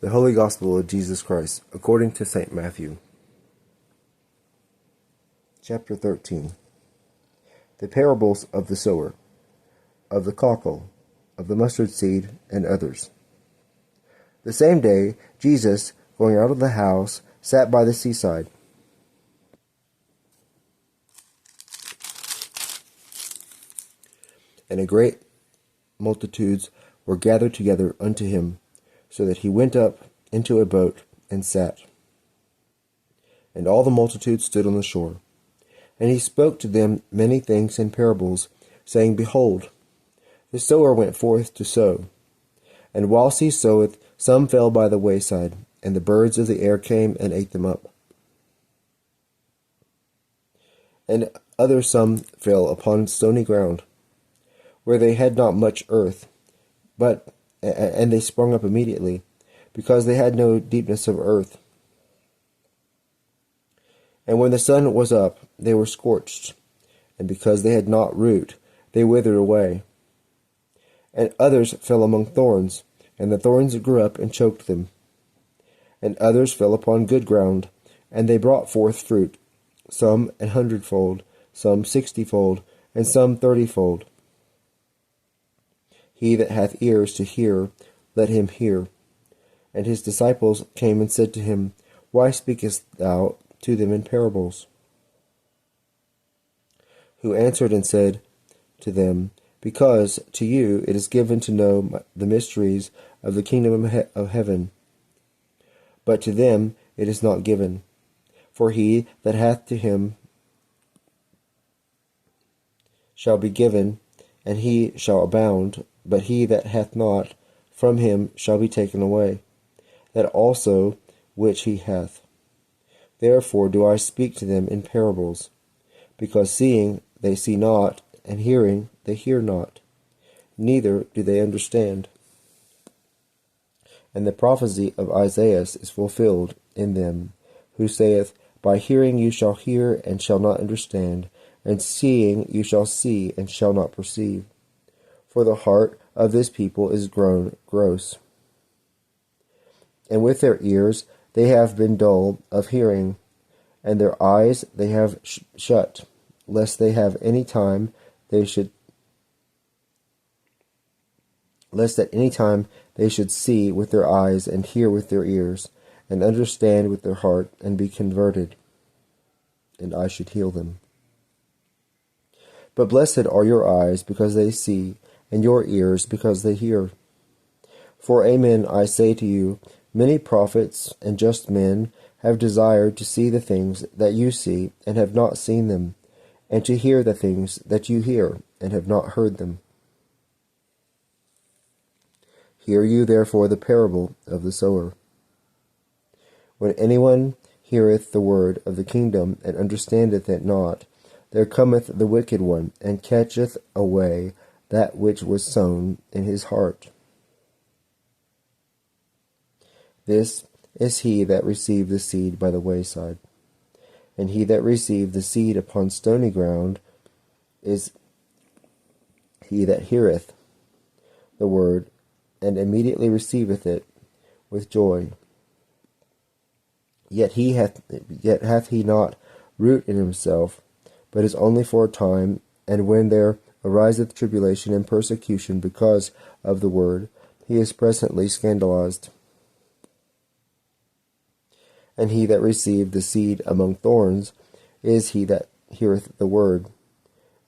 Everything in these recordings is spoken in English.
The Holy Gospel of Jesus Christ, according to St. Matthew. Chapter 13. The parables of the sower, of the cockle, of the mustard seed, and others. The same day, Jesus, going out of the house, sat by the seaside. And a great multitudes were gathered together unto him, so that he went up into a boat and sat. And all the multitude stood on the shore. And he spoke to them many things in parables, saying, Behold, the sower went forth to sow. And whilst he soweth, some fell by the wayside, and the birds of the air came and ate them up. And other some fell upon stony ground, where they had not much earth, and they sprung up immediately, because they had no deepness of earth. And when the sun was up, they were scorched, and because they had not root, they withered away. And others fell among thorns, and the thorns grew up and choked them. And others fell upon good ground, and they brought forth fruit, some 100-fold, some 60-fold, and some 30-fold. He that hath ears to hear, let him hear. And his disciples came and said to him, Why speakest thou to them in parables? Who answered and said to them, Because to you it is given to know the mysteries of the kingdom of heaven, but to them it is not given. For he that hath to him shall be given, and he shall abound, but he that hath not, from him shall be taken away, that also which he hath. Therefore do I speak to them in parables, because seeing they see not, and hearing they hear not, neither do they understand. And the prophecy of Isaiah is fulfilled in them, who saith, By hearing you shall hear, and shall not understand, and seeing you shall see, and shall not perceive. For the heart of this people is grown gross. And with their ears they have been dull of hearing, and their eyes they have shut, lest at any time they should see with their eyes, and hear with their ears, and understand with their heart, and be converted, and I should heal them. But blessed are your eyes, because they see, and your ears, because they hear. For amen, I say to you, many prophets and just men have desired to see the things that you see, and have not seen them, and to hear the things that you hear, and have not heard them. Hear you therefore the parable of the sower. When anyone heareth the word of the kingdom, and understandeth it not, there cometh the wicked one, and catcheth away that which was sown in his heart. This is he that received the seed by the wayside. And he that received the seed upon stony ground is he that heareth the word, and immediately receiveth it with joy. Yet hath he not root in himself, but is only for a time, and when there ariseth tribulation and persecution because of the word, he is presently scandalized. And he that received the seed among thorns is he that heareth the word,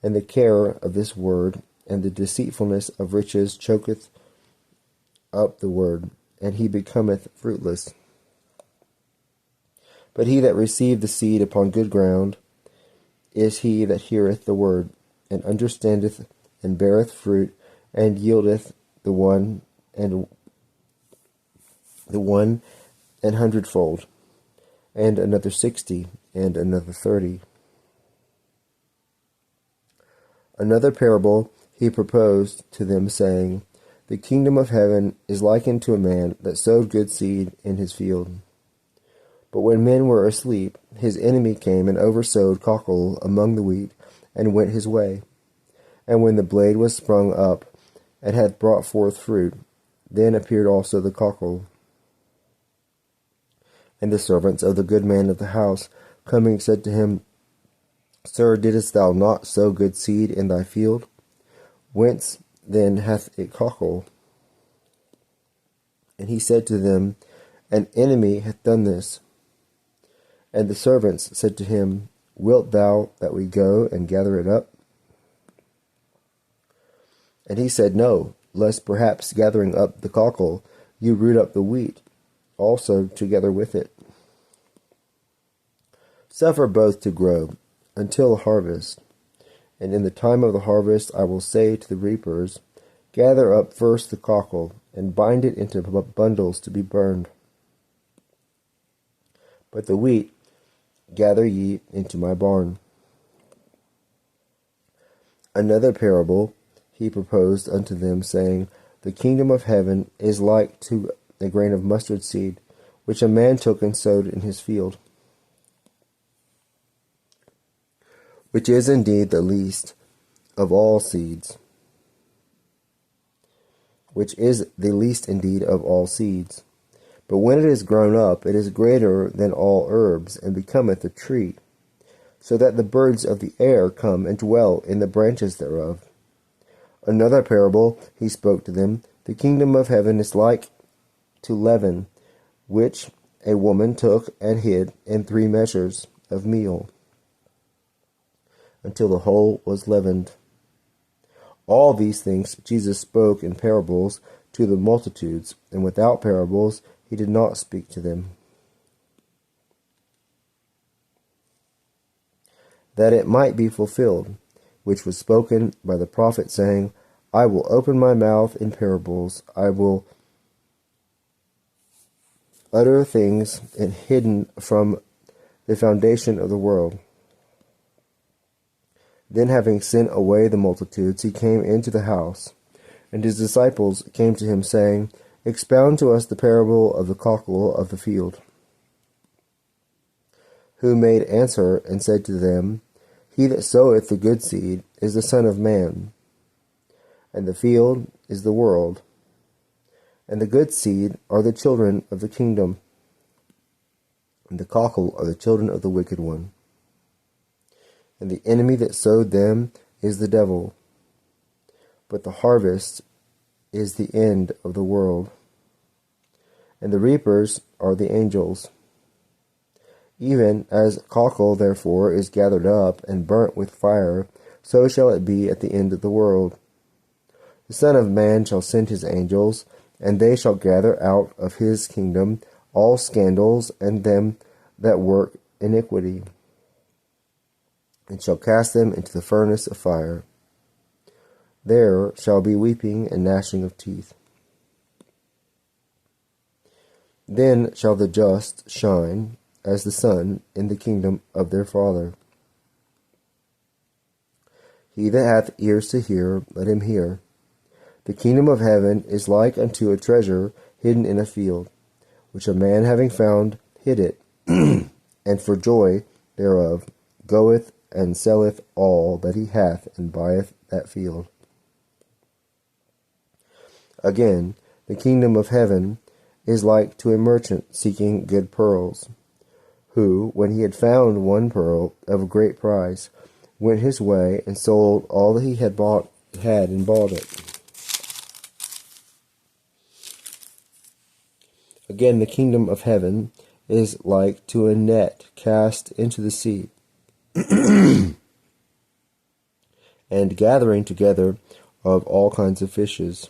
and the care of this word and the deceitfulness of riches choketh up the word, and he becometh fruitless. But he that received the seed upon good ground is he that heareth the word, and understandeth, and beareth fruit, and yieldeth the one 100-fold, and another 60, and another 30. Another parable he proposed to them, saying, The kingdom of heaven is likened to a man that sowed good seed in his field. But when men were asleep, his enemy came and oversowed cockle among the wheat, and went his way. And when the blade was sprung up, and had brought forth fruit, then appeared also the cockle. And the servants of the good man of the house, coming, said to him, Sir, didst thou not sow good seed in thy field? Whence then hath it cockle? And he said to them, An enemy hath done this. And the servants said to him, Wilt thou that we go and gather it up? And he said, No, lest perhaps gathering up the cockle, you root up the wheat also together with it. Suffer both to grow until the harvest. And in the time of the harvest I will say to the reapers, Gather up first the cockle, and bind it into bundles to be burned. But the wheat gather ye into my barn. Another parable he proposed unto them, saying, The kingdom of heaven is like to a grain of mustard seed, which a man took and sowed in his field, which is indeed the least of all seeds, But when it is grown up, it is greater than all herbs, and becometh a tree, so that the birds of the air come and dwell in the branches thereof. Another parable he spoke to them, The kingdom of heaven is like to leaven, which a woman took and hid in 3 measures of meal, until the whole was leavened. All these things Jesus spoke in parables to the multitudes, and without parables he did not speak to them, that it might be fulfilled, which was spoken by the prophet, saying, I will open my mouth in parables, I will utter things hidden from the foundation of the world. Then, having sent away the multitudes, he came into the house, and his disciples came to him, saying, Expound to us the parable of the cockle of the field. Who made answer and said to them, He that soweth the good seed is the Son of Man, and the field is the world, and the good seed are the children of the kingdom, and the cockle are the children of the wicked one. And the enemy that sowed them is the devil. But the harvest is the end of the world, and the reapers are the angels. Even as cockle therefore is gathered up and burnt with fire, so shall it be at the end of the world. The Son of Man shall send his angels, and they shall gather out of his kingdom all scandals and them that work iniquity, and shall cast them into the furnace of fire. There shall be weeping and gnashing of teeth. Then shall the just shine as the sun in the kingdom of their Father. He that hath ears to hear, let him hear. The kingdom of heaven is like unto a treasure hidden in a field, which a man having found hid it, and for joy thereof goeth and selleth all that he hath, and buyeth that field. Again, the kingdom of heaven is like to a merchant seeking good pearls, who, when he had found one pearl of a great price, went his way and sold all that he had and bought it. Again, the kingdom of heaven is like to a net cast into the sea, and gathering together of all kinds of fishes,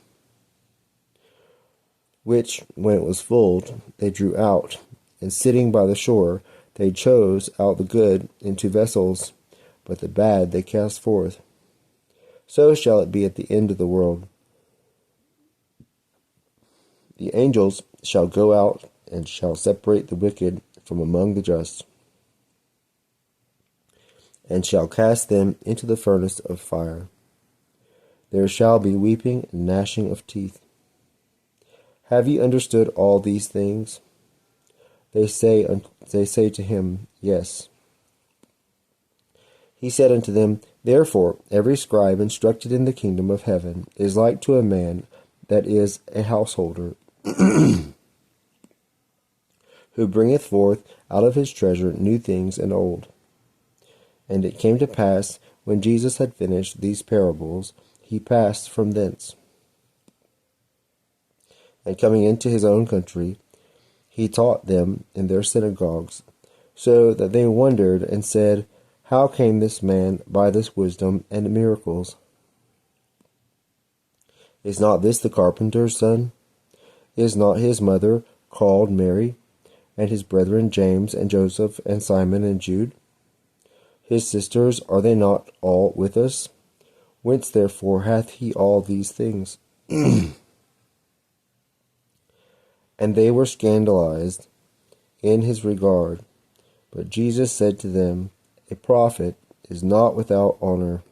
which, when it was full, they drew out, and sitting by the shore, they chose out the good into vessels, but the bad they cast forth. So shall it be at the end of the world. The angels shall go out, and shall separate the wicked from among the just, and shall cast them into the furnace of fire. There shall be weeping and gnashing of teeth. Have ye understood all these things? They say to him, Yes. He said unto them, Therefore every scribe instructed in the kingdom of heaven is like to a man that is a householder, who bringeth forth out of his treasure new things and old. And it came to pass, when Jesus had finished these parables, he passed from thence. And coming into his own country, he taught them in their synagogues, so that they wondered and said, How came this man by this wisdom and miracles? Is not this the carpenter's son? Is not his mother called Mary, and his brethren James and Joseph and Simon and Jude? His sisters, are they not all with us? Whence therefore hath he all these things? And they were scandalized in his regard. But Jesus said to them, A prophet is not without honor,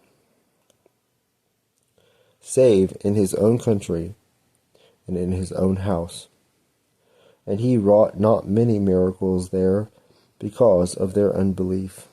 save in his own country and in his own house. And he wrought not many miracles there because of their unbelief.